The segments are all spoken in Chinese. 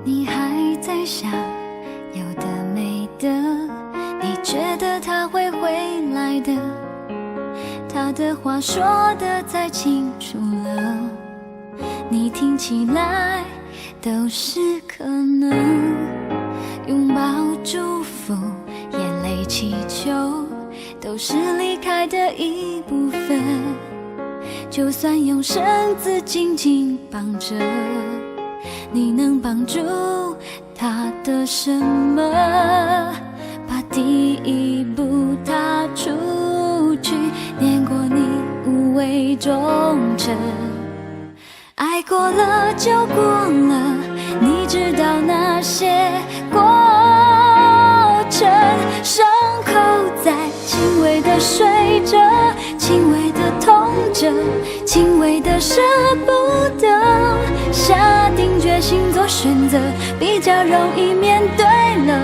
你还在想有的没的，你觉得他会回来的，他的话说得再清楚了，你听起来都是可能。拥抱祝福，眼泪祈求，都是离开的一部分。就算用绳子紧紧绑着，你能帮助他的什么？把第一步踏出去，念过你无畏忠诚。爱过了就过了，你知道那些过程，伤口在轻微的睡着，轻微的痛着，轻微的舍不得。下定决心做选择，比较容易面对了，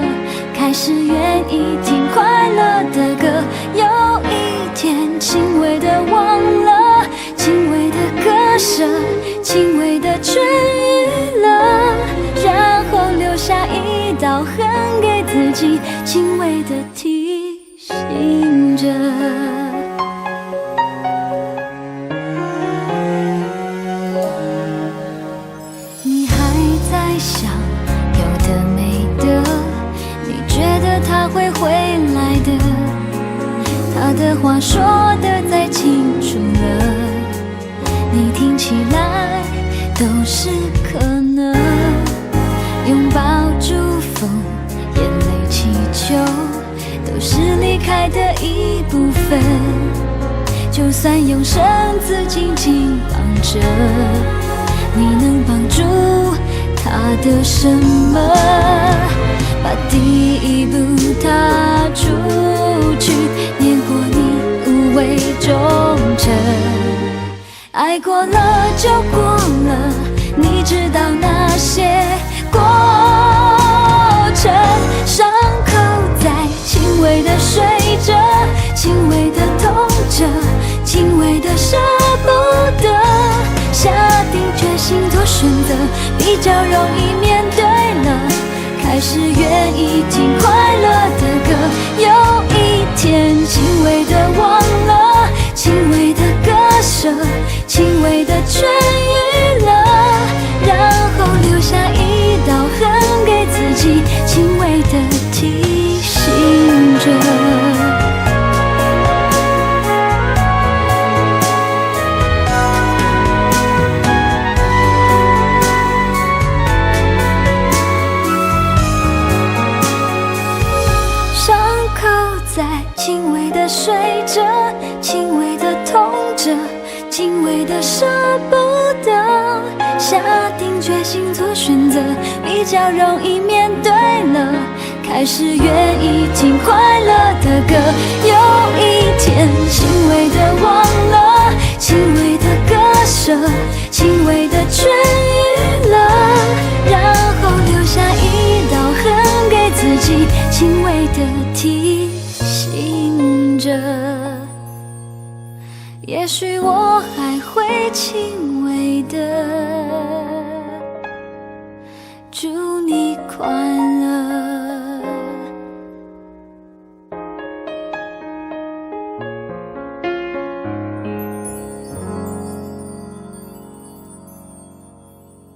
开始愿意听快乐的歌。有一天轻微的忘了，轻微的割舍，轻微的痊愈了，然后留下一道痕给自己，轻微的提醒着。你还在想有的没的，你觉得他会回来的，他的话说得再清楚了，你听起来都是可能。拥抱祝福，眼泪祈求，都是离开的一部分。就算用绳子紧紧绑着，你能帮助他的什么？把第一步踏出去，念过你无畏忠诚。爱过了就过了，你知道那些过程，伤口在轻微的睡着，轻微的痛着，轻微的舍不得。下定决心做选择，比较容易面对了，开始愿意听快乐的歌。有一天轻微的忘了，轻微的割舍，轻微的痊愈了，然后留下一道痕给自己，轻微的提醒着。轻微的睡着，轻微的痛着，轻微的舍不得。下定决心做选择，比较容易面对了，开始愿意听快乐的歌。有一天轻微的忘了，轻微的割舍，轻微的痊愈了，然后留下一道痕给自己，轻微的提醒着。也许我还会轻微的祝你快乐。